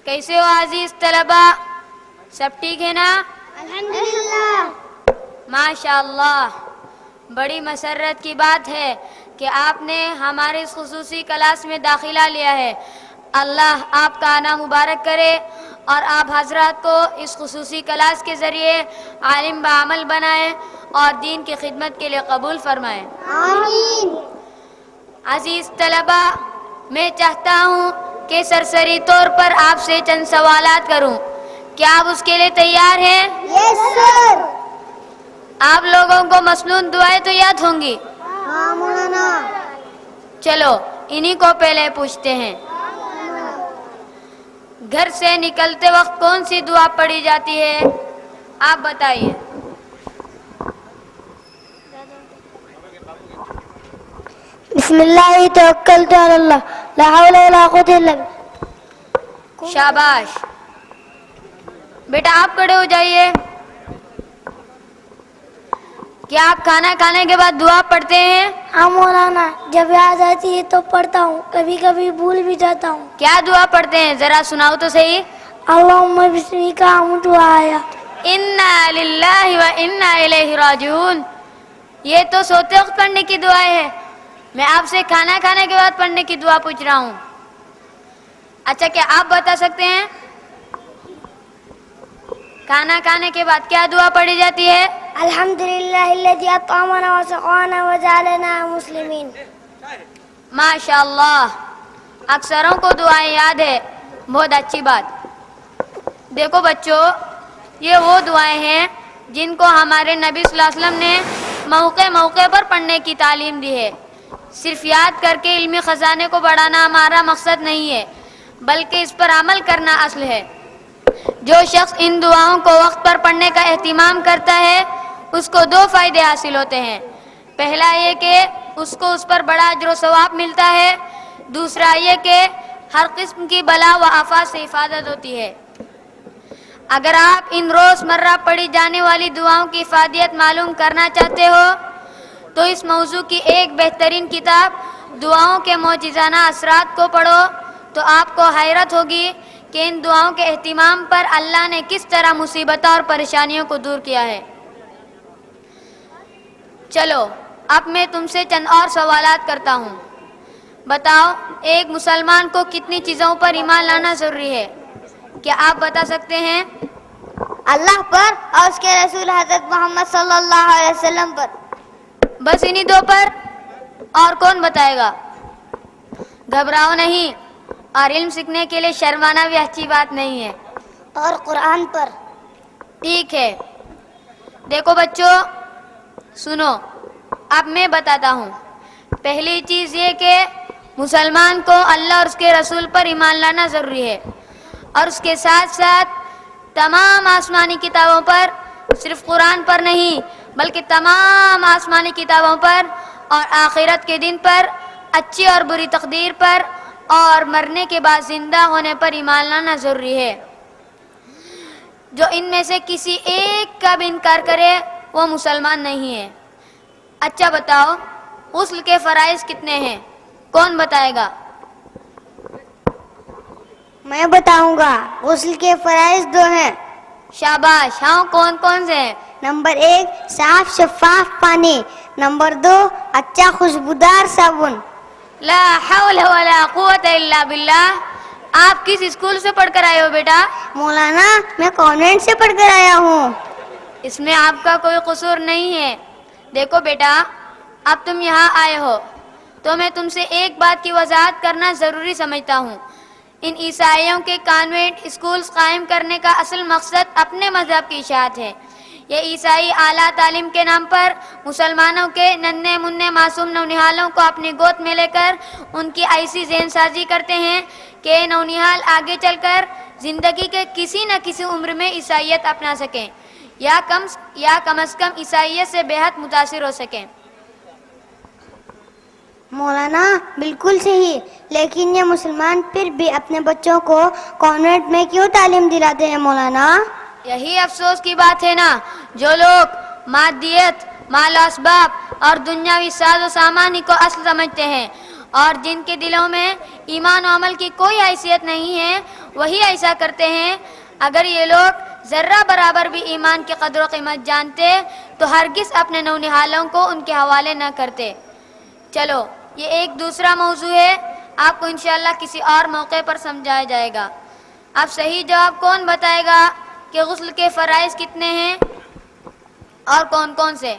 कैसे हो अजीज तलबा, सब ठीक है ना? अल्हम्दुलिल्लाह। माशाअल्लाह, बड़ी मसरत की बात है कि आपने हमारे इस खुसूसी क्लास में दाखिला लिया है। अल्लाह आपका आना मुबारक करे और आप हजरात को इस खुसूसी क्लास के ज़रिए आलिम बामल बनाए और दीन की खिदमत के लिए कबूल फरमाए। आमीन। अजीज तलबा, मैं चाहता हूँ कि सरसरी तौर पर आपसे चंद सवालात करूँ। क्या आप उसके लिए तैयार हैं? Yes sir. आप लोगों को मसनून दुआएं तो याद होंगी। हाँ मौलाना। चलो इन्हीं को पहले पूछते हैं। घर से निकलते वक्त कौन सी दुआ पढ़ी जाती है, आप बताइए। बिस्मिल्लाह तवक्कलतु अलल्लाह ला हौला वला कुव्वता इल्ला बिल्लाह। शाबाश। बेटा आप खड़े हो जाइए। क्या आप खाना खाने के बाद दुआ पढ़ते हैं? हाँ मौलाना, जब याद आती है तो पढ़ता हूँ, कभी कभी भूल भी जाता हूँ। क्या दुआ पढ़ते हैं, जरा सुनाओ तो सही। अल्लाहुम्मा बिस्मिका अमूतु व अहया। इन्ना लिल्लाहि व इन्ना इलैहि राजिऊन। ये तो सोते वक्त पढ़ने की दुआ है, मैं आपसे खाना खाने के बाद पढ़ने की दुआ पूछ रहा हूँ। अच्छा, क्या आप बता सकते हैं खाना खाने के बाद क्या दुआ पढ़ी जाती है? अल्हम्दुलिल्लाहिल्लज़ी अत'अमना व सक़ाना व जअलना मुस्लिमीन। माशाअल्लाह, अक्सरों को दुआएं याद है, बहुत अच्छी बात। देखो बच्चों, ये वो दुआएं हैं जिनको हमारे नबी सल्लल्लाहु अलैहि वसल्लम ने मौके मौके पर पढ़ने की तालीम दी है। सिर्फ याद करके इल्मी खजाने को बढ़ाना हमारा मकसद नहीं है, बल्कि इस पर अमल करना असल है। जो शख्स इन दुआओं को वक्त पर पढ़ने का एहतिमाम करता है, उसको दो फायदे हासिल होते हैं। पहला ये कि उसको उस पर बड़ा अजर व सवाब मिलता है। दूसरा ये कि हर किस्म की बला व आफत से हिफाजत होती है। अगर आप इन रोज़मर्रा पढ़ी जाने वाली दुआओं की इफादियत मालूम करना चाहते हो तो इस मौजू की एक बेहतरीन किताब दुआओं के मौजिज़ाना असरात को पढ़ो तो आपको हैरत होगी कि इन दुआओं के एहतिमाम पर अल्लाह ने किस तरह मुसीबतों और परेशानियों को दूर किया है। चलो अब मैं तुमसे चंद और सवालात करता हूँ। बताओ, एक मुसलमान को कितनी चीज़ों पर ईमान लाना ज़रूरी है, क्या आप बता सकते हैं? अल्लाह पर और उसके रसूल हज़रत मोहम्मद सल्लल्लाहु अलैहि वसल्लम पर। बस इन्हीं दो पर? और कौन बताएगा? घबराओ नहीं, और इल्म सीखने के लिए शर्माना भी अच्छी बात नहीं है। और कुरान पर। ठीक है। देखो बच्चों, सुनो, अब मैं बताता हूँ। पहली चीज़ ये कि मुसलमान को अल्लाह और उसके रसूल पर ईमान लाना ज़रूरी है, और उसके साथ साथ तमाम आसमानी किताबों पर, सिर्फ कुरान पर नहीं बल्कि तमाम आसमानी किताबों पर और आखिरत के दिन पर, अच्छी और बुरी तकदीर पर और मरने के बाद जिंदा होने पर ईमान लाना ज़रूरी है। जो इनमें से किसी एक का भी इनकार करे वो मुसलमान नहीं है। अच्छा बताओ, गुस्ल के फ़राइज़ कितने हैं, कौन बताएगा? मैं बताऊंगा। गुस्ल के फराइज दो हैं। शाबाश। हाँ, कौन कौन से हैं? नंबर 1 साफ शफाफ पानी, नंबर 2 अच्छा खुशबूदार साबुन। ला हौला वला कुव्वता इल्ला बिल्लाह। आप किस स्कूल से पढ़कर आए हो बेटा? मौलाना, मैं कॉन्वेंट से पढ़कर आया हूँ। इसमें आपका कोई कसूर नहीं है। देखो बेटा, अब तुम यहाँ आए हो तो मैं तुमसे एक बात की वजाहत करना ज़रूरी समझता हूँ। इन ईसाइयों के कॉन्वेंट स्कूल्स कायम करने का असल मकसद अपने मज़हब की इशाअत है। ये ईसाई आला तालीम के नाम पर मुसलमानों के नन्हे मुन्ने मासूम नौनिहालों को अपनी गोद में लेकर उनकी ऐसी ज़हनसाजी करते हैं कि नौनिहाल आगे चलकर ज़िंदगी के किसी न किसी उम्र में ईसाइयत अपना सकें या कम अज़ कम ईसाइयत से बेहद मुतासिर हो सकें। मौलाना बिल्कुल सही, लेकिन ये मुसलमान फिर भी अपने बच्चों को कॉन्वेंट में क्यों तालीम दिलाते हैं मौलाना? यही अफसोस की बात है ना, जो लोग मादियत, माल असबाब और दुनियावी साजो सामानी को असल समझते हैं اور جن کے دلوں میں ایمان و عمل کی کوئی حیثیت نہیں ہے وہی ایسا کرتے ہیں۔ اگر یہ لوگ ذرہ برابر بھی ایمان کی قدر و قیمت جانتے تو ہرگز اپنے نونہالوں کو ان کے حوالے نہ کرتے۔ چلو یہ ایک دوسرا موضوع ہے، آپ کو انشاءاللہ کسی اور موقع پر سمجھایا جائے گا۔ اب صحیح جواب کون بتائے گا کہ غسل کے فرائض کتنے ہیں اور کون کون سے؟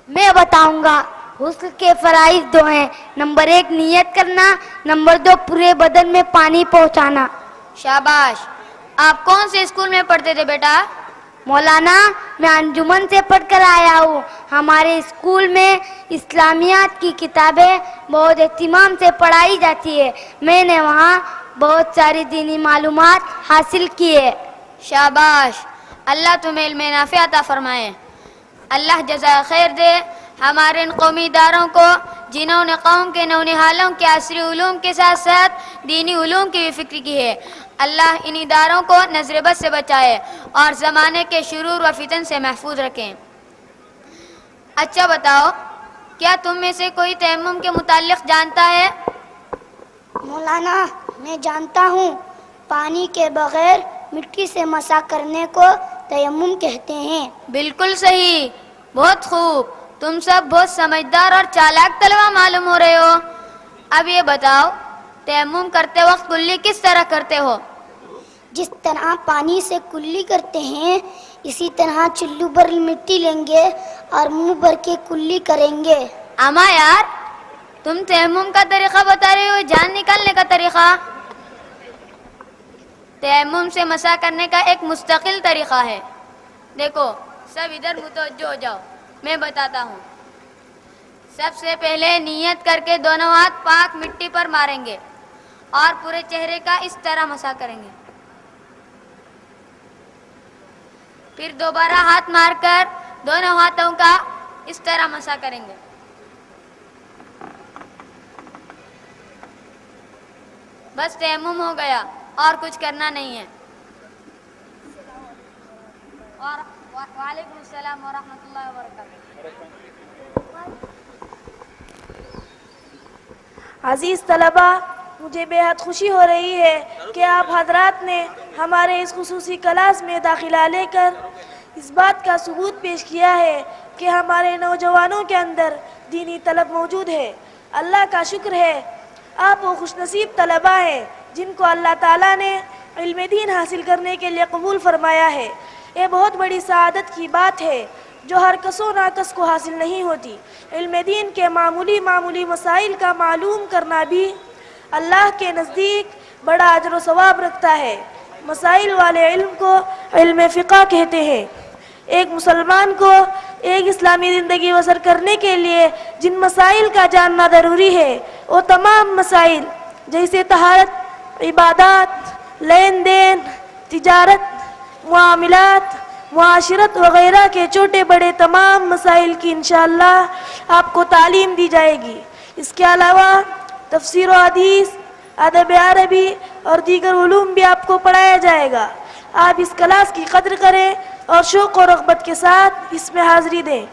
میں بتاؤں گا۔ غسل کے فرائض 2 ہیں۔ نمبر 1 نیت کرنا، نمبر 2 پورے بدن میں پانی پہنچانا۔ شاباش، آپ کون سے اسکول میں پڑھتے تھے بیٹا؟ مولانا میں انجمن سے پڑھ کر آیا ہوں۔ ہمارے اسکول میں اسلامیات کی کتابیں بہت اہتمام سے پڑھائی جاتی ہے۔ میں نے وہاں بہت ساری دینی معلومات حاصل کی ہے۔ شاباش، اللہ تمہیں علم نافع عطا فرمائے۔ اللہ جزائے خیر دے ہمارے ان قومی اداروں کو جنہوں نے قوم کے نونہالوں کے عصری علوم کے ساتھ ساتھ دینی علوم کی بھی فکر کی ہے۔ اللہ ان اداروں کو نظر بد سے بچائے اور زمانے کے شرور و فتن سے محفوظ رکھیں۔ اچھا بتاؤ، کیا تم میں سے کوئی تیمم کے متعلق جانتا ہے؟ مولانا میں جانتا ہوں، پانی کے بغیر مٹی سے مسح کرنے کو تیمم کہتے ہیں۔ بالکل صحیح، بہت خوب، تم سب بہت سمجھدار اور چالاک طلبہ معلوم ہو رہے ہو۔ اب یہ بتاؤ، تیمم کرتے وقت کلی کس طرح کرتے ہو؟ جس طرح پانی سے کلی کرتے ہیں اسی طرح چلو بھر مٹی لیں گے اور منہ بھر کے کلی کریں گے۔ اما یار، تم تیمم کا طریقہ بتا رہے ہو، جان نکالنے کا طریقہ؟ تیمم سے مسح کرنے کا ایک مستقل طریقہ ہے۔ دیکھو سب ادھر متوجہ ہو جاؤ، میں بتاتا ہوں۔ سب سے پہلے نیت کر کے دونوں ہاتھ پاک مٹی پر ماریں گے اور پورے چہرے کا اس طرح مسح کریں گے۔ پھر دوبارہ ہاتھ مار کر دونوں ہاتھوں کا اس طرح مسح کریں گے۔ بس تیمم ہو گیا، اور کچھ کرنا نہیں ہے۔ اور وعلیکم السلام ورحمۃ اللہ وبرکاتہ۔ عزیز طلبہ، مجھے بے حد خوشی ہو رہی ہے کہ آپ حضرات نے ہمارے اس خصوصی کلاس میں داخلہ لے کر اس بات کا ثبوت پیش کیا ہے کہ ہمارے نوجوانوں کے اندر دینی طلب موجود ہے۔ اللہ کا شکر ہے، آپ وہ خوش نصیب طلبہ ہیں جن کو اللہ تعالیٰ نے علم دین حاصل کرنے کے لیے قبول فرمایا ہے۔ یہ بہت بڑی سعادت کی بات ہے جو ہر کس و ناکس کو حاصل نہیں ہوتی۔ علم دین کے معمولی مسائل کا معلوم کرنا بھی اللہ کے نزدیک بڑا اجر و ثواب رکھتا ہے۔ مسائل والے علم کو علم فقہ کہتے ہیں۔ ایک مسلمان کو ایک اسلامی زندگی بسر کرنے کے لیے جن مسائل کا جاننا ضروری ہے وہ تمام مسائل جیسے طہارت، عبادات، لین دین، تجارت، معاملات، معاشرت وغیرہ کے چھوٹے بڑے تمام مسائل کی انشاءاللہ آپ کو تعلیم دی جائے گی۔ اس کے علاوہ تفسیر و حدیث، ادب عربی اور دیگر علوم بھی آپ کو پڑھایا جائے گا۔ آپ اس کلاس کی قدر کریں اور شوق و رغبت کے ساتھ اس میں حاضری دیں۔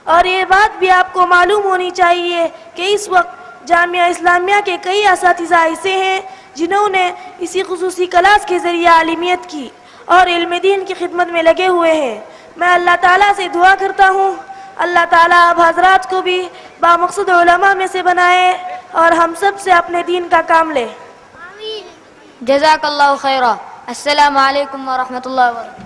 اور یہ بات بھی آپ کو معلوم ہونی چاہیے کہ اس وقت جامعہ اسلامیہ کے کئی اساتذہ ایسے ہیں جنہوں نے اسی خصوصی کلاس کے ذریعے عالمیت کی اور علم دین کی خدمت میں لگے ہوئے ہیں۔ میں اللہ تعالیٰ سے دعا کرتا ہوں اللہ تعالیٰ آپ حضرات کو بھی بامقصد علماء میں سے بنائے اور ہم سب سے اپنے دین کا کام لے۔ جزاک اللہ خیرہ۔ السلام علیکم ورحمۃ اللہ وبرکاتہ۔